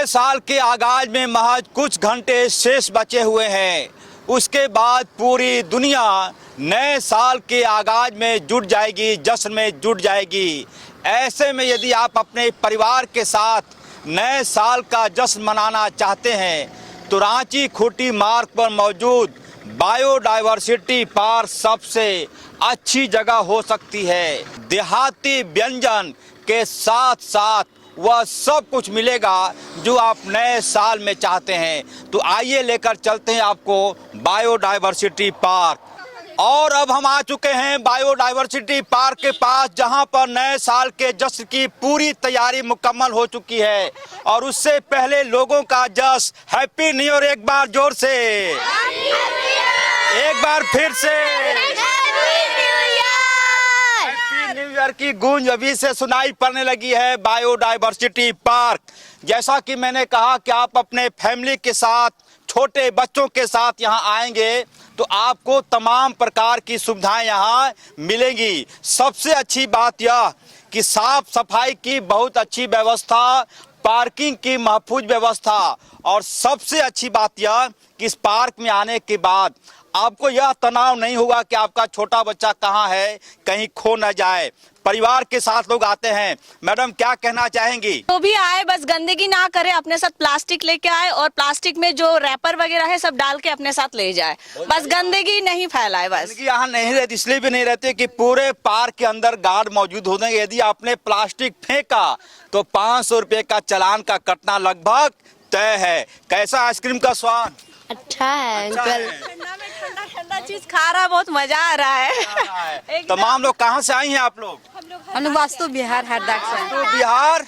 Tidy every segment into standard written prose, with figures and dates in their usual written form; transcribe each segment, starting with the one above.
नए साल के आगाज में महज कुछ घंटे शेष बचे हुए हैं। उसके बाद पूरी दुनिया नए साल के आगाज में जुट जाएगी, जश्न में जुट जाएगी। ऐसे में यदि आप अपने परिवार के साथ नए साल का जश्न मनाना चाहते हैं तो रांची खूंटी मार्ग पर मौजूद बायोडायवर्सिटी पार्क सबसे अच्छी जगह हो सकती है। देहाती व्यंजन के साथ साथ वह सब कुछ मिलेगा जो आप नए साल में चाहते हैं। तो आइए लेकर चलते हैं आपको बायोडायवर्सिटी पार्क। और अब हम आ चुके हैं बायोडायवर्सिटी पार्क के पास, जहां पर नए साल के जश्न की पूरी तैयारी मुकम्मल हो चुकी है। और उससे पहले लोगों का जश्न हैप्पी न्यू ईयर एक बार जोर से, एक बार फिर से न्यू ईयर की गूंज अभी से सुनाई पड़ने लगी है बायोडायवर्सिटी पार्क। जैसा कि मैंने कहा कि आप अपने फैमिली के साथ, छोटे बच्चों के साथ यहाँ आएंगे तो आपको तमाम प्रकार की सुविधाएं यहाँ मिलेंगी। सबसे अच्छी बात यह कि साफ सफाई की बहुत अच्छी व्यवस्था, पार्किंग की महफूज व्यवस्था, और सबसे अच्छी बात यह कि इस पार्क में आने के बाद आपको यह तनाव नहीं होगा कि आपका छोटा बच्चा कहाँ है, कहीं खो न जाए। परिवार के साथ लोग आते हैं। मैडम क्या कहना चाहेंगी? तो भी आए, बस गंदगी ना करे, अपने साथ प्लास्टिक लेके आए और प्लास्टिक में जो रैपर वगैरह है सब डाल के अपने साथ ले जाए, बस गंदगी नहीं फैलाए। बस यहाँ नहीं रहती, इसलिए भी नहीं रहती कि पूरे पार्क के अंदर गार्ड मौजूद होते हैं। यदि आपने प्लास्टिक फेंका तो 500 रुपए का चालान का कटना लगभग तय है। कैसा आइसक्रीम का स्वाद? अच्छा है अंकल। ठंडा चीज खा रहा है, बहुत मजा आ रहा है। तमाम लोग कहाँ से आई हैं आप लोग? हम वास्तु बिहार हरदा से। तो बिहार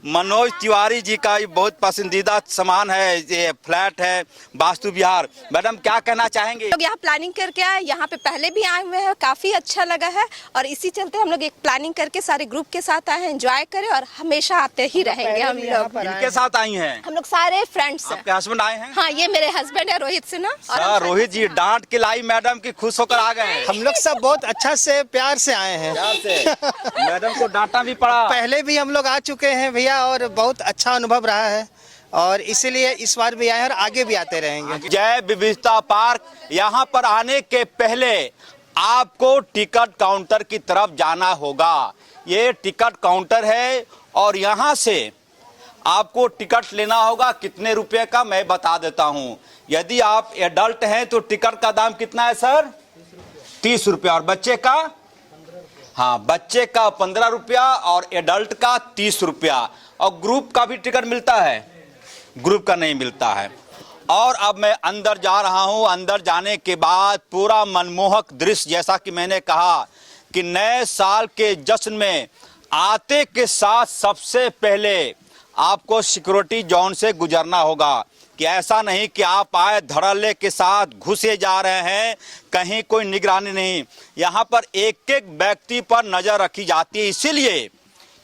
मनोज तिवारी जी का ये बहुत पसंदीदा सामान है, ये फ्लैट है वास्तु विहार। मैडम क्या कहना चाहेंगे? लोग यहाँ प्लानिंग करके आए, यहाँ पे पहले भी आए हुए हैं, काफी अच्छा लगा है और इसी चलते हम लोग एक प्लानिंग करके सारे ग्रुप के साथ आए हैं, एंजॉय करें और हमेशा आते ही रहेंगे हम लोग। इनके साथ आई हैं? हम लोग सारे फ्रेंड्स हैं। आपके हस्बैंड आए हैं? हाँ, ये मेरे हस्बैंड है रोहित सिन्हा। और रोहित जी डांट के लाई मैडम की, खुश होकर आ गए। हम लोग सब बहुत अच्छा से प्यार से आए हैं। प्यार से मैडम को डांटा भी पड़ा। पहले भी हम लोग आ चुके हैं भैया और बहुत अच्छा अनुभव रहा है और इसीलिए इस बार भी आए हैं और आगे भी आते रहेंगे। जय विविधता पार्क, यहाँ पर आने के पहले आपको टिकट काउंटर की तरफ जाना होगा। ये टिकट काउंटर है और यहाँ से आपको टिकट लेना होगा। कितने रुपए का मैं बता देता हूँ। यदि आप एडल्ट हैं तो टिकट का दाम कितना है सर? 30 रुपया। और बच्चे का? हाँ, बच्चे का 15 रुपया और एडल्ट का 30 रुपया। और ग्रुप का भी टिकट मिलता है? ग्रुप का नहीं मिलता है। और अब मैं अंदर जा रहा हूँ। अंदर जाने के बाद पूरा मनमोहक दृश्य, जैसा कि मैंने कहा कि नए साल के जश्न में आते के साथ सबसे पहले आपको सिक्योरिटी जोन से गुजरना होगा। कि ऐसा नहीं कि आप आए धड़ल्ले के साथ घुसे जा रहे हैं, कहीं कोई निगरानी नहीं। यहाँ पर एक एक व्यक्ति पर नजर रखी जाती है, इसीलिए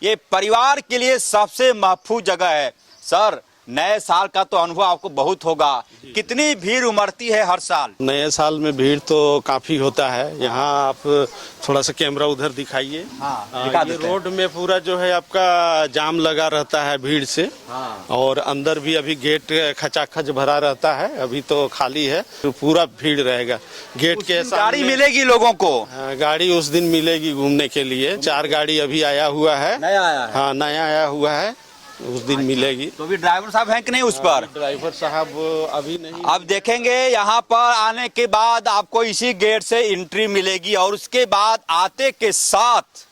ये परिवार के लिए सबसे महफूज जगह है। सर, नए साल का तो अनुभव आपको बहुत होगा। कितनी भीड़ उमड़ती है हर साल? नए साल में भीड़ तो काफी होता है। यहाँ आप थोड़ा सा कैमरा उधर दिखाइए। हाँ, ये रोड में पूरा जो है आपका जाम लगा रहता है भीड़ से। हाँ। और अंदर भी अभी गेट खचाखच भरा रहता है, अभी तो खाली है, तो पूरा भीड़ रहेगा गेट के सामने। गाड़ी मिलेगी लोगों को? गाड़ी उस दिन मिलेगी घूमने के लिए। 4 गाड़ी अभी आया हुआ है। नया आया है? हाँ, नया आया हुआ है, उस दिन मिलेगी। तो भी ड्राइवर साहब हैं कि नहीं उस पर? ड्राइवर साहब अभी नहीं। अब देखेंगे। यहाँ पर आने के बाद आपको इसी गेट से एंट्री मिलेगी और उसके बाद आते के साथ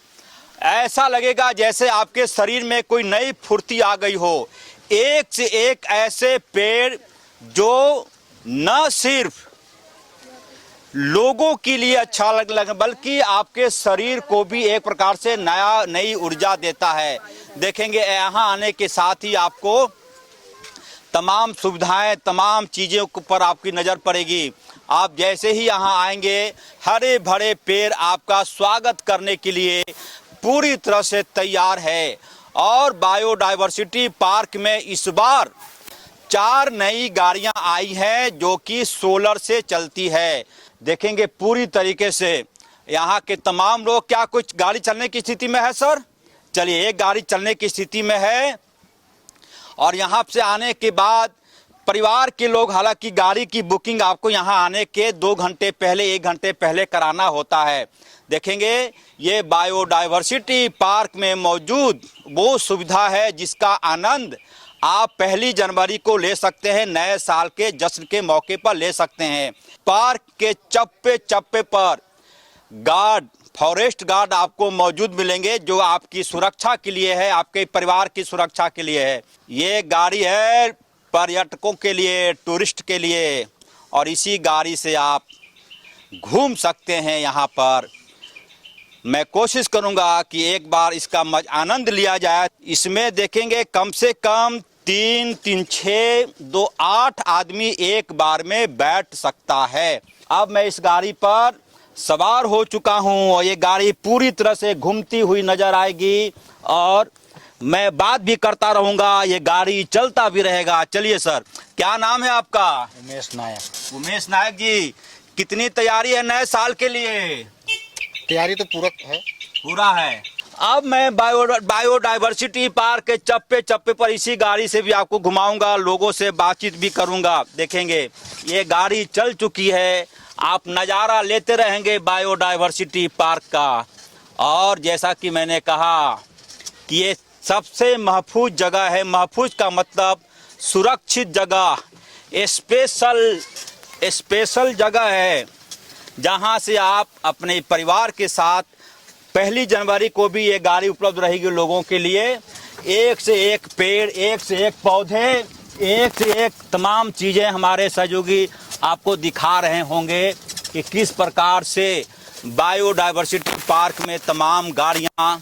ऐसा लगेगा जैसे आपके शरीर में कोई नई फुर्ती आ गई हो। एक से एक ऐसे पेड़ जो न सिर्फ लोगों के लिए अच्छा लगे बल्कि आपके शरीर को भी एक प्रकार से नई ऊर्जा देता है। देखेंगे यहाँ आने के साथ ही आपको तमाम सुविधाएं, तमाम चीज़ों पर आपकी नज़र पड़ेगी। आप जैसे ही यहाँ आएंगे, हरे भरे पेड़ आपका स्वागत करने के लिए पूरी तरह से तैयार है। और बायोडायवर्सिटी पार्क में इस बार 4 नई गाड़ियाँ आई हैं जो कि सोलर से चलती है। देखेंगे पूरी तरीके से यहाँ के तमाम लोग। क्या कुछ गाड़ी चलने की स्थिति में है सर? चलिए, एक गाड़ी चलने की स्थिति में है और यहाँ से आने के बाद परिवार के लोग, हालांकि गाड़ी की बुकिंग आपको यहाँ आने के 2 घंटे पहले, 1 घंटे पहले कराना होता है। देखेंगे ये बायोडायवर्सिटी पार्क में मौजूद वो सुविधा है जिसका आनंद आप 1 जनवरी को ले सकते हैं, नए साल के जश्न के मौके पर ले सकते हैं। पार्क के चप्पे चप्पे पर गार्ड, फॉरेस्ट गार्ड आपको मौजूद मिलेंगे जो आपकी सुरक्षा के लिए है, आपके परिवार की सुरक्षा के लिए है। ये गाड़ी है पर्यटकों के लिए, टूरिस्ट के लिए, और इसी गाड़ी से आप घूम सकते हैं यहाँ पर। मैं कोशिश करूँगा कि एक बार इसका आनंद लिया जाए। इसमें देखेंगे कम से कम 3, 6, 2, 8 आदमी एक बार में बैठ सकता है। अब मैं इस गाड़ी पर सवार हो चुका हूँ और ये गाड़ी पूरी तरह से घूमती हुई नजर आएगी और मैं बात भी करता रहूँगा, ये गाड़ी चलता भी रहेगा। चलिए सर, क्या नाम है आपका? उमेश नायक। उमेश नायक जी, कितनी तैयारी है नए साल के लिए? तैयारी तो पूरा है। पूरा है। अब मैं बायोडायवर्सिटी पार्क के चप्पे चप्पे पर इसी गाड़ी से भी आपको घुमाऊंगा, लोगों से बातचीत भी करूंगा। देखेंगे ये गाड़ी चल चुकी है, आप नज़ारा लेते रहेंगे बायोडायवर्सिटी पार्क का। और जैसा कि मैंने कहा कि ये सबसे महफूज जगह है। महफूज का मतलब सुरक्षित जगह, स्पेशल जगह है जहां से आप अपने परिवार के साथ 1 जनवरी को भी ये गाड़ी उपलब्ध रहेगी लोगों के लिए। एक से एक पेड़, एक से एक पौधे, एक से एक तमाम चीज़ें हमारे सहयोगी आपको दिखा रहे होंगे कि किस प्रकार से बायोडायवर्सिटी पार्क में तमाम गाड़ियां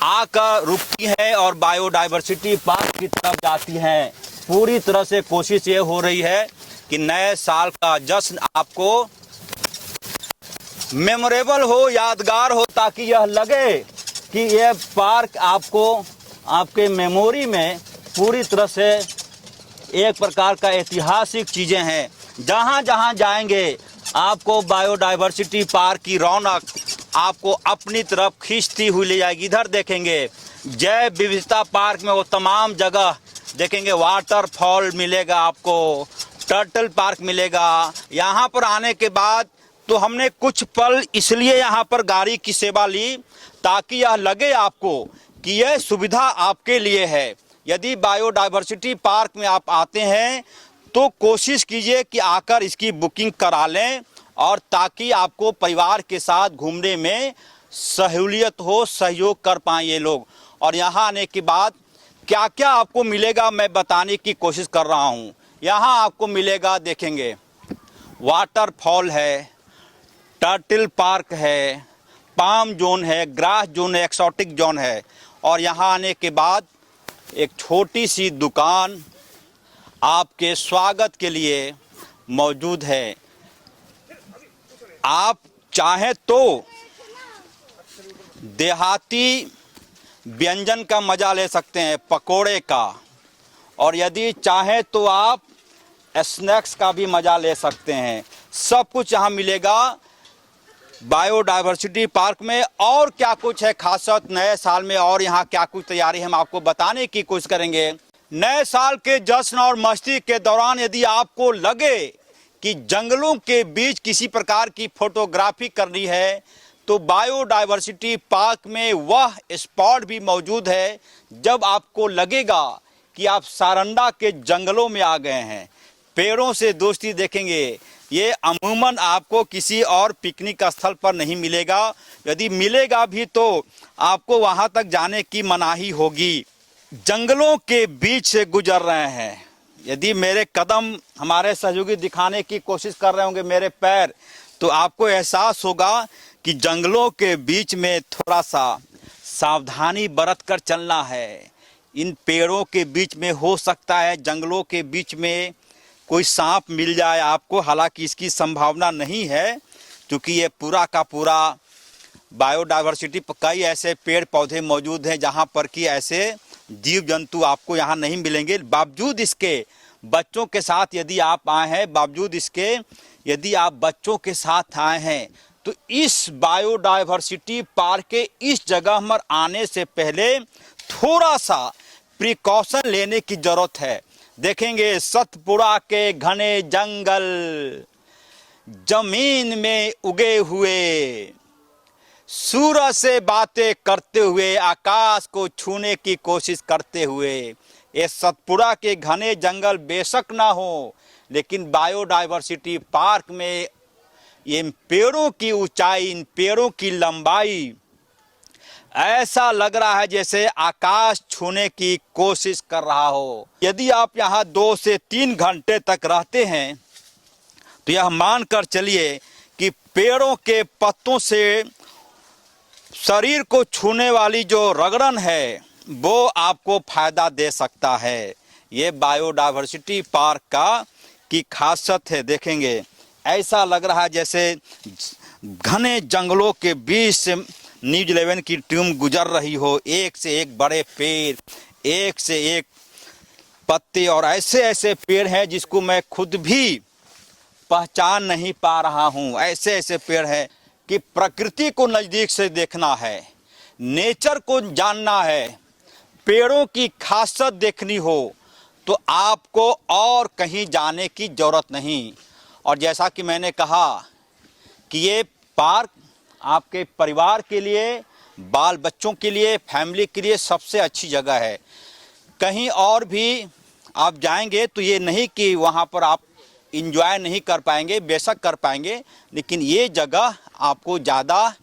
आकर रुकती हैं और बायोडायवर्सिटी पार्क की तरफ जाती हैं। पूरी तरह से कोशिश ये हो रही है कि नए साल का जश्न आपको मेमोरेबल हो, यादगार हो, ताकि यह लगे कि यह पार्क आपको आपके मेमोरी में पूरी तरह से एक प्रकार का ऐतिहासिक चीज़ें हैं। जहाँ जहाँ जाएंगे आपको बायोडायवर्सिटी पार्क की रौनक आपको अपनी तरफ खींचती हुई ले जाएगी। इधर देखेंगे जैव विविधता पार्क में वो तमाम जगह देखेंगे, वाटरफॉल मिलेगा आपको, टर्टल पार्क मिलेगा। यहाँ पर आने के बाद तो हमने कुछ पल इसलिए यहाँ पर गाड़ी की सेवा ली ताकि यह लगे आपको कि यह सुविधा आपके लिए है। यदि बायोडायवर्सिटी पार्क में आप आते हैं तो कोशिश कीजिए कि आकर इसकी बुकिंग करा लें, और ताकि आपको परिवार के साथ घूमने में सहूलियत हो, सहयोग कर पाएँ ये लोग। और यहाँ आने के बाद क्या क्या आपको मिलेगा मैं बताने की कोशिश कर रहा हूँ। यहाँ आपको मिलेगा, देखेंगे वाटरफॉल है, टर्टल पार्क है, पाम जोन है, ग्रास जोन है, एक्सोटिक जोन है। और यहाँ आने के बाद एक छोटी सी दुकान आपके स्वागत के लिए मौजूद है। आप चाहें तो देहाती व्यंजन का मज़ा ले सकते हैं, पकोड़े का, और यदि चाहें तो आप स्नैक्स का भी मज़ा ले सकते हैं। सब कुछ यहाँ मिलेगा बायोडायवर्सिटी पार्क में। और क्या कुछ है खासियत नए साल में, और यहाँ क्या कुछ तैयारी हम आपको बताने की कोशिश करेंगे। नए साल के जश्न और मस्ती के दौरान यदि आपको लगे कि जंगलों के बीच किसी प्रकार की फोटोग्राफी करनी है तो बायोडायवर्सिटी पार्क में वह स्पॉट भी मौजूद है। जब आपको लगेगा कि आप सारंडा के जंगलों में आ गए हैं, पेड़ों से दोस्ती देखेंगे, ये अमूमन आपको किसी और पिकनिक स्थल पर नहीं मिलेगा। यदि मिलेगा भी तो आपको वहां तक जाने की मनाही होगी। जंगलों के बीच से गुजर रहे हैं, यदि मेरे कदम हमारे सहयोगी दिखाने की कोशिश कर रहे होंगे, मेरे पैर, तो आपको एहसास होगा कि जंगलों के बीच में थोड़ा सा सावधानी बरत कर चलना है। इन पेड़ों के बीच में हो सकता है जंगलों के बीच में कोई सांप मिल जाए आपको, हालांकि इसकी संभावना नहीं है क्योंकि ये पूरा का पूरा बायोडायवर्सिटी कई ऐसे पेड़ पौधे मौजूद हैं जहां पर कि ऐसे जीव जंतु आपको यहाँ नहीं मिलेंगे। बावजूद इसके बच्चों के साथ यदि आप आए हैं, बावजूद इसके यदि आप बच्चों के साथ आए हैं तो इस बायोडायवर्सिटी पार्क के इस जगह पर आने से पहले थोड़ा सा प्रिकॉशन लेने की जरूरत है। देखेंगे सतपुड़ा के घने जंगल, जमीन में उगे हुए, सूरज से बातें करते हुए, आकाश को छूने की कोशिश करते हुए। ये सतपुड़ा के घने जंगल बेशक ना हो, लेकिन बायोडायवर्सिटी पार्क में ये पेड़ों की ऊंचाई, इन पेड़ों की लंबाई ऐसा लग रहा है जैसे आकाश छूने की कोशिश कर रहा हो। यदि आप यहाँ 2 से 3 घंटे तक रहते हैं तो यह मानकर चलिए कि पेड़ों के पत्तों से शरीर को छूने वाली जो रगड़न है वो आपको फायदा दे सकता है। ये बायोडायवर्सिटी पार्क का की खासियत है। देखेंगे ऐसा लग रहा है जैसे घने जंगलों के बीच से न्यूज 11 की टीम गुजर रही हो। एक से एक बड़े पेड़, एक से एक पत्ते, और ऐसे ऐसे पेड़ हैं जिसको मैं खुद भी पहचान नहीं पा रहा हूँ। ऐसे ऐसे पेड़ हैं कि प्रकृति को नज़दीक से देखना है, नेचर को जानना है, पेड़ों की खासियत देखनी हो तो आपको और कहीं जाने की ज़रूरत नहीं। और जैसा कि मैंने कहा कि ये पार्क आपके परिवार के लिए, बाल बच्चों के लिए, फैमिली के लिए सबसे अच्छी जगह है। कहीं और भी आप जाएंगे तो ये नहीं कि वहाँ पर आप इंजॉय नहीं कर पाएंगे, बेशक कर पाएंगे, लेकिन ये जगह आपको ज़्यादा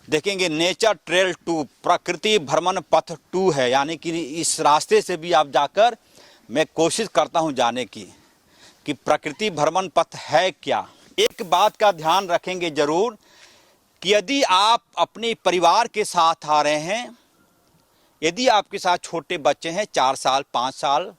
देखेंगे। नेचर ट्रेल 2, प्रकृति भ्रमण पथ 2 है, यानी कि इस रास्ते से भी आप जाकर, मैं कोशिश करता हूँ जाने की कि प्रकृति भ्रमण पथ है क्या। एक बात का ध्यान रखेंगे ज़रूर कि यदि आप अपने परिवार के साथ आ रहे हैं, यदि आपके साथ छोटे बच्चे हैं 4 साल 5 साल,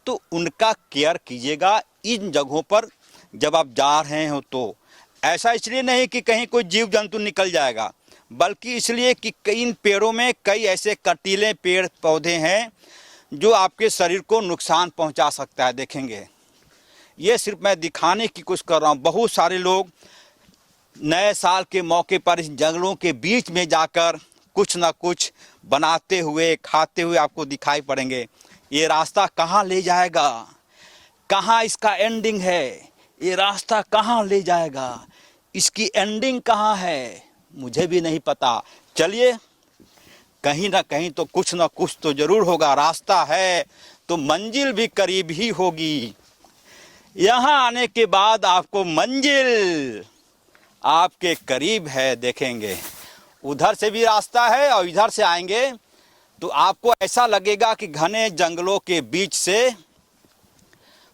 तो उनका केयर कीजिएगा इन जगहों पर जब आप जा रहे हो। तो ऐसा इसलिए नहीं कि कहीं कोई जीव जंतु निकल जाएगा, बल्कि इसलिए कि इन पेड़ों में कई ऐसे कटीले पेड़ पौधे हैं जो आपके शरीर को नुकसान पहुंचा सकता है। देखेंगे ये सिर्फ मैं दिखाने की कोशिश कर रहा हूँ। बहुत सारे लोग नए साल के मौके पर इस जंगलों के बीच में जाकर कुछ ना कुछ बनाते हुए, खाते हुए आपको दिखाई पड़ेंगे। ये रास्ता कहाँ ले जाएगा, कहाँ इसका एंडिंग है, ये रास्ता कहाँ ले जाएगा, इसकी एंडिंग कहाँ है, मुझे भी नहीं पता। चलिए, कहीं ना कहीं तो कुछ ना कुछ तो ज़रूर होगा। रास्ता है तो मंजिल भी करीब ही होगी। यहाँ आने के बाद आपको मंजिल आपके करीब है। देखेंगे उधर से भी रास्ता है और इधर से आएंगे तो आपको ऐसा लगेगा कि घने जंगलों के बीच से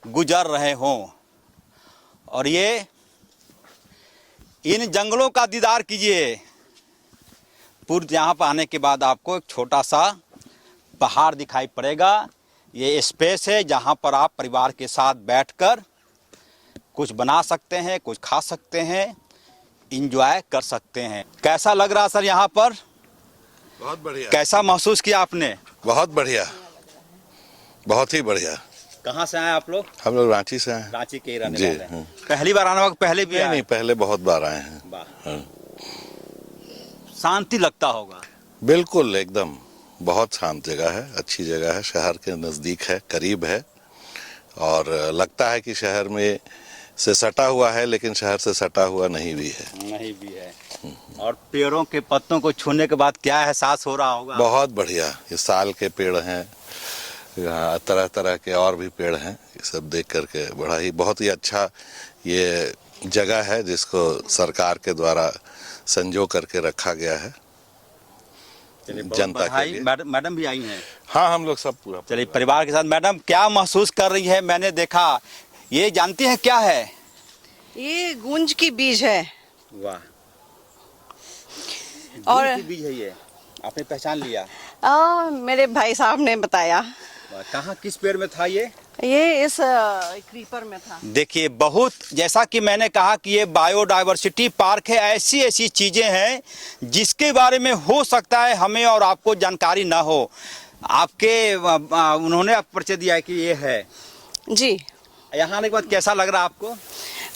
गुजर रहे हों। और ये इन जंगलों का दीदार कीजिए। पूर्व यहाँ पर आने के बाद आपको एक छोटा सा पहाड़ दिखाई पड़ेगा। ये स्पेस है जहाँ पर आप परिवार के साथ बैठकर कुछ बना सकते हैं, कुछ खा सकते हैं, इंजॉय कर सकते हैं। कैसा लग रहा सर यहाँ पर? बहुत बढ़िया। कैसा महसूस किया आपने? बहुत बढ़िया, बहुत ही बढ़िया। कहाँ से आए आप लोग? हम लोग रांची से हैं। रांची के ही रहने जी, वाले हैं। पहली बार आने वक्त पहले भी आए? नहीं, पहले बहुत बार आए हैं। वाह। शांति लगता होगा? बिल्कुल, एकदम बहुत शांत जगह है, अच्छी जगह है, शहर के नज़दीक है, करीब है, और लगता है कि शहर में से सटा हुआ है, लेकिन शहर से सटा हुआ नहीं भी है। नहीं भी है। और पेड़ों के पत्तों को छूने के बाद क्या एहसास हो रहा होगा? बहुत बढ़िया। ये साल के पेड़ हैं, यहाँ तरह तरह के और भी पेड़ हैं। ये सब देख करके बहुत ही अच्छा ये जगह है जिसको सरकार के द्वारा संजो करके रखा गया है जनता के लिए। मैडम भी आई हैं? हाँ, हम लोग सब पूरा चलिए परिवार के साथ। मैडम क्या महसूस कर रही है? मैंने देखा, ये जानती हैं क्या है? ये गुंज की बीज है। वाह। और की बीज है ये, आपने पहचान लिया? मेरे भाई साहब ने बताया। कहाँ, किस पेड़ में था ये? ये इस क्रीपर में था। देखिए, बहुत जैसा कि मैंने कहा कि ये बायोडायवर्सिटी पार्क है। ऐसी ऐसी चीजें हैं जिसके बारे में हो सकता है हमें और आपको जानकारी ना हो। आपके उन्होंने परिचय दिया है कि ये है। जी। यहाँ आने के बाद कैसा लग रहा है आपको?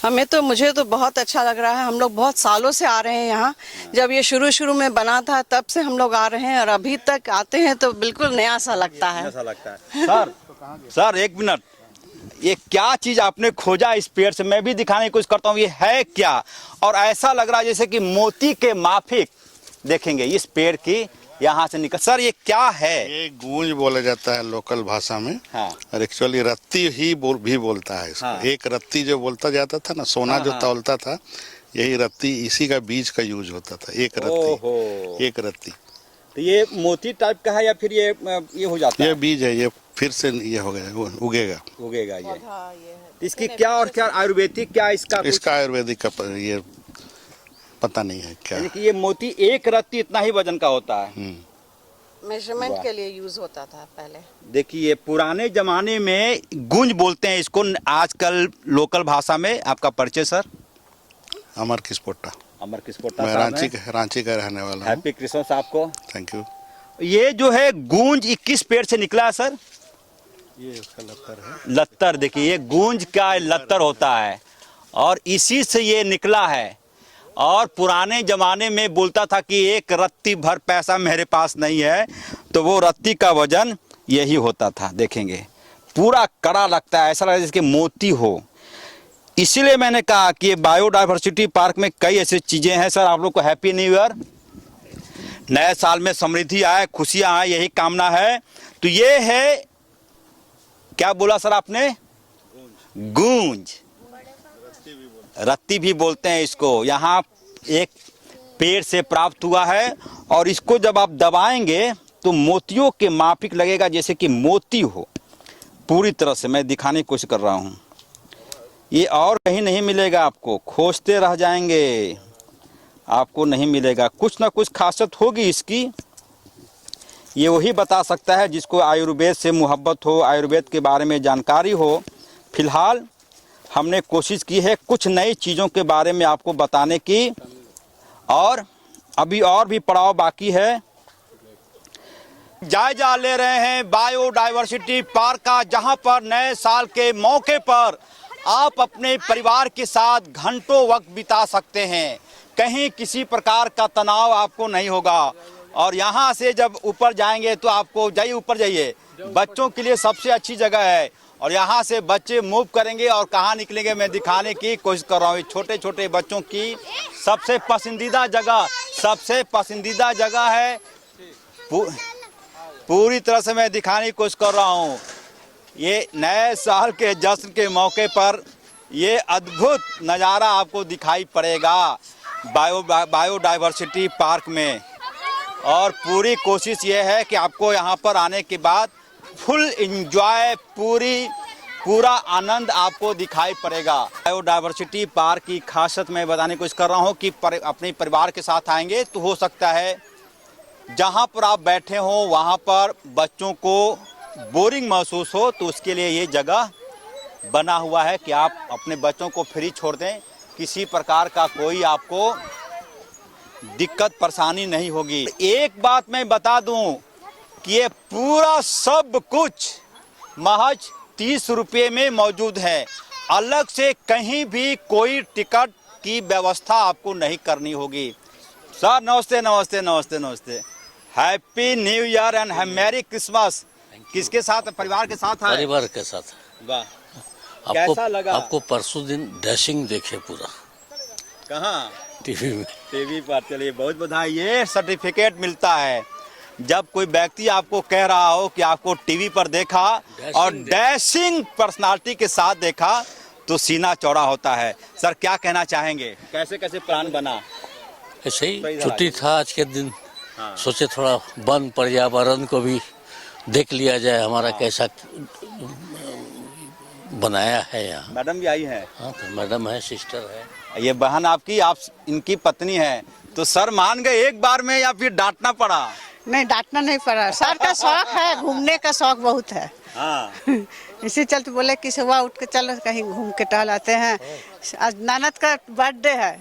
मुझे तो बहुत अच्छा लग रहा है। हम लोग बहुत सालों से आ रहे हैं यहाँ। जब ये शुरू में बना था तब से हम लोग आ रहे हैं और अभी तक आते हैं तो बिल्कुल नया सा लगता है। ऐसा लगता है। सर एक मिनट, ये क्या चीज आपने खोजा इस पेड़ से? मैं भी दिखाने की कोशिश करता हूँ, ये है क्या? और ऐसा लग रहा है जैसे कि मोती के माफिक देखेंगे इस पेड़ की यहाँ से निकल। सर ये क्या है? ये गूंज बोला जाता है लोकल भाषा में। हाँ। और एक्चुअली रत्ती ही भी बोलता है इसको। हाँ। एक रत्ती जो बोलता जाता था ना, सोना जो तौलता था, यही रत्ती, इसी का बीज का यूज होता था। एक रत्ती, एक रत्ती। तो ये मोती टाइप का है या फिर ये हो जाता ये है? बीज है, ये फिर से ये हो गया, उगेगा। उगेगा ये। इसकी क्या और क्या आयुर्वेदिक, क्या इसका इसका आयुर्वेदिक का ये पता नहीं है क्या। यानी कि ये मोती एक रत्ती इतना ही वजन का होता है। मेजरमेंट के लिए यूज होता था पहले। देखिए पुराने जमाने में गूंज बोलते हैं इसको, आजकल लोकल भाषा में। आपका परिचय सर? अमर किस्पोट्टा। अमर किस्पोट्टा मैं साहब हैं। रांची का रहने वाला हूँ। हैप्पी क्रिसमस आपको। Thank you. ये जो है गूंज 21 पेड़ से निकला है सर? ये उसका लत्तर है। लत्तर। देखिए ये गूंज का लत्तर होता है और इसी से ये निकला है। और पुराने जमाने में बोलता था कि एक रत्ती भर पैसा मेरे पास नहीं है, तो वो रत्ती का वजन यही होता था। देखेंगे पूरा कड़ा लगता है, ऐसा लगता है जैसे मोती हो। इसीलिए मैंने कहा कि ये बायोडायवर्सिटी पार्क में कई ऐसी चीजें हैं। सर आप लोग को हैप्पी न्यू ईयर, नए साल में समृद्धि आए, खुशियां आए, यही कामना है। तो ये है, क्या बोला सर आपने? गूंज, रत्ती भी बोलते हैं इसको। यहाँ एक पेड़ से प्राप्त हुआ है और इसको जब आप दबाएंगे तो मोतियों के माफिक लगेगा, जैसे कि मोती हो। पूरी तरह से मैं दिखाने की कोशिश कर रहा हूँ। ये और कहीं नहीं मिलेगा आपको, खोजते रह जाएंगे, आपको नहीं मिलेगा। कुछ ना कुछ खासियत होगी इसकी, ये वही बता सकता है जिसको आयुर्वेद से मोहब्बत हो, आयुर्वेद के बारे में जानकारी हो। फिलहाल हमने कोशिश की है कुछ नई चीज़ों के बारे में आपको बताने की, और अभी और भी पड़ाव बाकी है। जायजा ले रहे हैं बायोडायवर्सिटी पार्क का, जहां पर नए साल के मौके पर आप अपने परिवार के साथ घंटों वक्त बिता सकते हैं। कहीं किसी प्रकार का तनाव आपको नहीं होगा। और यहाँ से जब ऊपर जाएंगे तो आपको, जाइए ऊपर जाइए, बच्चों के लिए सबसे अच्छी जगह है। और यहाँ से बच्चे मूव करेंगे और कहाँ निकलेंगे मैं दिखाने की कोशिश कर रहा हूँ। छोटे छोटे बच्चों की सबसे पसंदीदा जगह है। पूरी तरह से मैं दिखाने की कोशिश कर रहा हूँ। ये नए साल के जश्न के मौके पर ये अद्भुत नज़ारा आपको दिखाई पड़ेगा बायोडायवर्सिटी पार्क में। और पूरी कोशिश ये है कि आपको यहाँ पर आने के बाद फुल एंजॉय, पूरा आनंद आपको दिखाई पड़ेगा। बायोडायवर्सिटी पार्क की खासियत मैं बताने की कोशिश कर रहा हूँ कि अपने परिवार के साथ आएंगे तो हो सकता है जहाँ पर आप बैठे हो वहाँ पर बच्चों को बोरिंग महसूस हो, तो उसके लिए ये जगह बना हुआ है कि आप अपने बच्चों को फ्री छोड़ दें। किसी प्रकार का कोई आपको दिक्कत परेशानी नहीं होगी। एक बात मैं बता दूं कि ये पूरा सब कुछ महज 30 रुपये में मौजूद है। अलग से कहीं भी कोई टिकट की व्यवस्था आपको नहीं करनी होगी। सर नमस्ते नमस्ते नमस्ते नमस्ते। Happy new year and merry Christmas. किसके साथ? परिवार के साथ है? परिवार के साथ। वाह, आपको कैसा लगा? आपको परसों दिन डैशिंग देखे पूरा। कहाँ? टीवी में। टीवी पर। चलिए बहुत बधाई। ये सर्टिफिकेट मिलता है जब कोई व्यक्ति आपको कह रहा हो कि आपको टीवी पर देखा और डैशिंग पर्सनालिटी के साथ देखा तो सीना चौड़ा होता है। सर क्या कहना चाहेंगे, कैसे कैसे प्लान बना? ऐसे ही छुट्टी था आज के दिन। हाँ। सोचे थोड़ा वन पर्यावरण को भी देख लिया जाए, हमारा कैसा बनाया है यहाँ। मैडम भी आई है? हाँ, तो मैडम है, सिस्टर है। ये बहन आपकी, आप इनकी पत्नी है। तो सर मान गए एक बार में या फिर डांटना पड़ा? नहीं, डांटना नहीं पड़ा। सर का शौक है, घूमने का शौक बहुत है। हाँ। इसी चलते बोले कि सुबह उठ के चलो कहीं घूम के टहल आते हैं। आज ननद का बर्थडे है।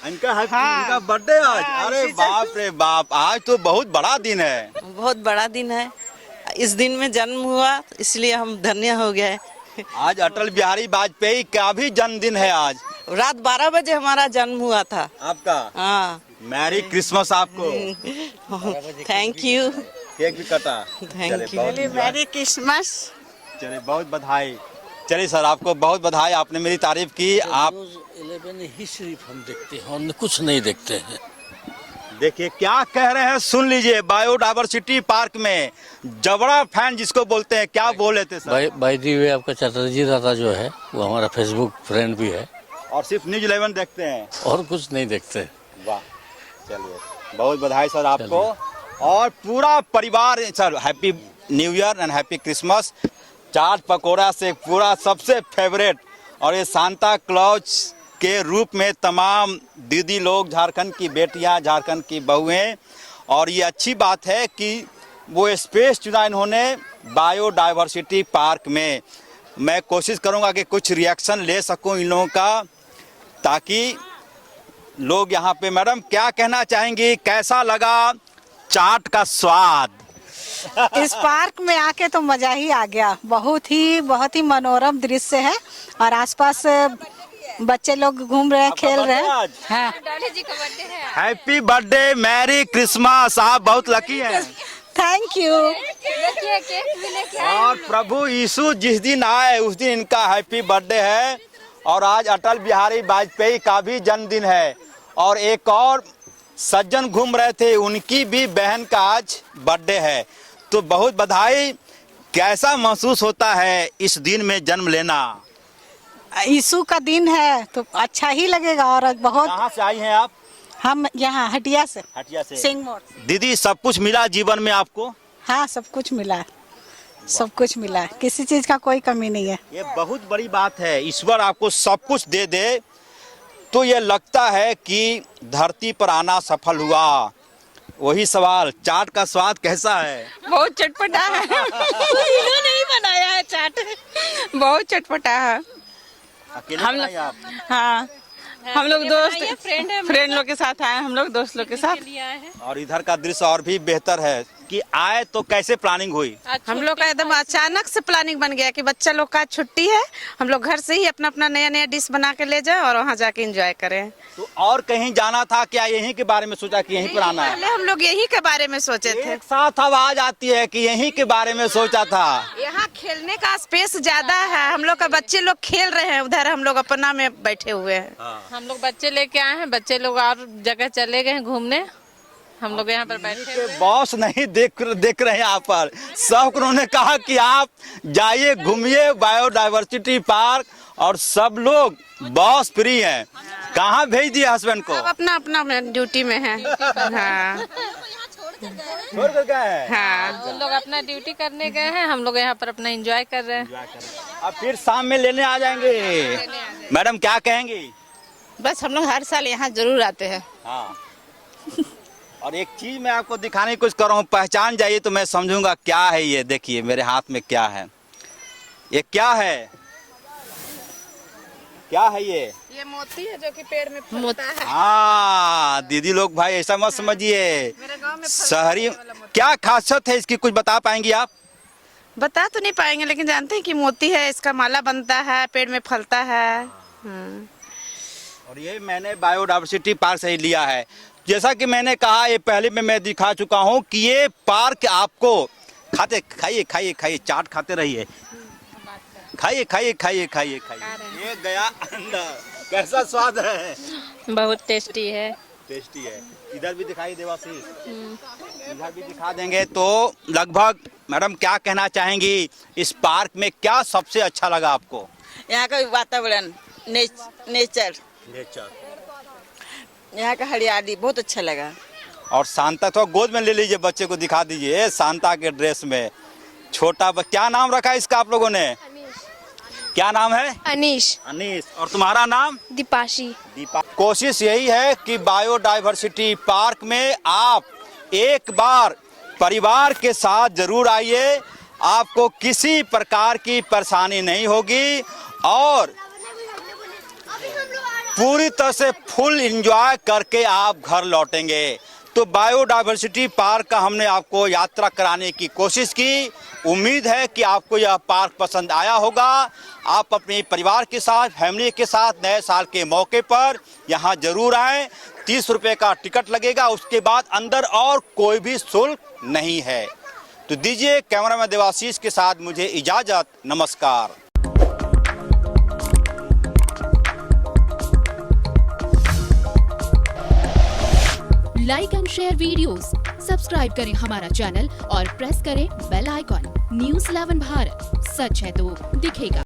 इनका है? हाँ। इनका बर्थडे आज? हाँ, अरे बाप रे बाप, आज तो बहुत बड़ा दिन है। बहुत बड़ा दिन है। इस दिन में जन्म हुआ, इसलिए हम धन्य हो गए। आज अटल बिहारी वाजपेयी का भी जन्मदिन है आज। रात 12 बजे हमारा जन्म हुआ था। आपका हाँ। मैरी क्रिसमस आपको। Thank you. केक भी कटा। Thank you. Merry Christmas. चलिए बहुत बधाई। चलिए सर आपको बहुत बधाई, आपने मेरी तारीफ की। आप 11 ही सिर्फ हम देखते हैं और कुछ नहीं देखते हैं। देखिए क्या कह रहे हैं, सुन लीजिए। बायोडायवर्सिटी पार्क में जबड़ा फैन जिसको बोलते हैं, क्या बोले थे सर? बाय दी वे आपका चटर्जी दादा जो है वो हमारा फेसबुक फ्रेंड भी है और सिर्फ न्यूज 11 देखते हैं और कुछ नहीं देखते। वाह, चलिए बहुत बधाई सर आपको और पूरा परिवार। Sir happy new year and happy Christmas. चाट पकोड़ा से पूरा सबसे फेवरेट, और ये सांता क्लॉज के रूप में तमाम दीदी लोग, झारखंड की बेटियां, झारखंड की बहुएं, और ये अच्छी बात है कि वो स्पेस चुना इन्होंने बायोडायवर्सिटी पार्क में। मैं कोशिश करूंगा कि कुछ रिएक्शन ले सकूं इन लोगों का, ताकि लोग यहाँ पे। मैडम क्या कहना चाहेंगी, कैसा लगा चाट का स्वाद? इस पार्क में आके तो मजा ही आ गया। बहुत ही मनोरम दृश्य है और आसपास बच्चे लोग घूम रहे हैं, खेल रहे हैं। हाँ। Happy birthday, merry Christmas. आप बहुत लकी हैं। Thank you. और प्रभु यीशु जिस दिन आए उस दिन इनका हैप्पी बर्थडे है। और आज अटल बिहारी वाजपेयी का भी जन्मदिन है। और एक और सज्जन घूम रहे थे, उनकी भी बहन का आज बर्थडे है। तो बहुत बधाई। कैसा महसूस होता है इस दिन में जन्म लेना? यीशु का दिन है तो अच्छा ही लगेगा। और बहुत। कहाँ से आई हैं आप? हम यहाँ हटिया से। हटिया से। सिंह मोड़। दीदी सब कुछ मिला जीवन में आपको? हाँ, सब कुछ मिला, सब कुछ मिला, किसी चीज का कोई कमी नहीं है। ये बहुत बड़ी बात है। ईश्वर आपको सब कुछ दे दे तो ये लगता है कि धरती पर आना सफल हुआ। वही सवाल, चाट का स्वाद कैसा है? बहुत चटपटा है। इन्होंने ही बनाया है चाट। बहुत चटपटा है। अकेले हम बनाई आप? हाँ, हम लोग दोस्त फ्रेंड लोग के साथ आए, हम लोग दोस्त लोग के साथ। और इधर का दृश्य और भी बेहतर है कि आए तो कैसे प्लानिंग हुई? हम लोग का एकदम अचानक से प्लानिंग बन गया कि बच्चा लोग का छुट्टी है, हम लोग घर से ही अपना अपना नया नया डिश बना के ले जाए और वहाँ जाके एंजॉय करें। तो और कहीं जाना था क्या? यहीं के बारे में सोचा कि यहीं पर आना है? पहले हम लोग यहीं के बारे में सोचे थे। एक साथ आवाज आती है कि यहीं के बारे में सोचा था। यहाँ खेलने का स्पेस ज्यादा है, हम लोग का बच्चे लोग खेल रहे हैं, उधर हम लोग अपना में बैठे हुए हैं। हम लोग बच्चे लेके आए हैं, बच्चे लोग और जगह चले गए हैं घूमने, हम लोग यहाँ पर बैठे हुए हैं। बॉस नहीं देख रहे हैं यहाँ पर। सब उन्होंने कहा कि आप जाइए, घूमिए बायोडायवर्सिटी पार्क, और सब लोग बॉस फ्री हैं। कहाँ भेज दिए हस्बैंड को? सब अपना अपना ड्यूटी में है। हाँ, छोड़ कर गए हैं। हाँ। हम लोग अपना ड्यूटी करने गए हैं, हम लोग यहाँ पर अपना एंजॉय कर रहे हैं। अब फिर शाम में लेने आ जाएंगे। मैडम क्या कहेंगी? बस हम लोग हर साल यहाँ जरूर आते हैं। हाँ। और एक चीज मैं आपको दिखाने की कोशिश कर रहा हूँ, पहचान जाइए तो मैं समझूंगा क्या है ये। देखिए मेरे हाथ में क्या है, ये क्या है? क्या है ये? ये मोती है जो कि पेड़ में फलता है। हाँ दीदी लोग, भाई ऐसा मत समझिए। शहरी क्या खासियत है इसकी, कुछ बता पाएंगी आप? बता तो नहीं पाएंगे, लेकिन जानते हैं कि मोती है, इसका माला बनता है, पेड़ में फलता है। और ये मैंने बायोडायवर्सिटी पार्क से ही लिया है। जैसा कि मैंने कहा, ये पहले में मैं दिखा चुका हूँ कि ये पार्क आपको खाते खाइए खाइए खाइए, चाट खाते रहिए, खाइए खाइए खाइए खाइए खाइए। ये गया अंदर, कैसा स्वाद है? बहुत टेस्टी है। टेस्टी है। इधर भी दिखाई देवाशीष, इधर भी दिखा देंगे। तो लगभग मैडम क्या कहना चाहेंगी, इस पार्क में क्या सबसे अच्छा लगा आपको? यहाँ का वातावरण, नेचर, यहाँ का हरियाली बहुत अच्छा लगा। और सांता तो गोद में ले लीजिए, बच्चे को दिखा दीजिए सांता के ड्रेस में। छोटा क्या नाम रखा है इसका आप लोगों ने? क्या नाम है? अनीश। अनीश। और तुम्हारा नाम? दीपाशी। दीपा। कोशिश यही है कि बायोडायवर्सिटी पार्क में आप एक बार परिवार के साथ जरूर आइए, आपको किसी प्रकार की परेशानी नहीं होगी और पूरी तरह से फुल एंजॉय करके आप घर लौटेंगे। तो बायोडायवर्सिटी पार्क का हमने आपको यात्रा कराने की कोशिश की। उम्मीद है कि आपको यह पार्क पसंद आया होगा। आप अपने परिवार के साथ, फैमिली के साथ नए साल के मौके पर यहाँ जरूर आएँ। 30 रुपये का टिकट लगेगा, उसके बाद अंदर और कोई भी शुल्क नहीं है। तो दीजिए कैमरामैन देवाशीष के साथ मुझे इजाज़त। नमस्कार। Like and share videos, subscribe करें हमारा चैनल और प्रेस करें बेल आइकॉन। न्यूज़ 11 भारत, सच है तो दिखेगा।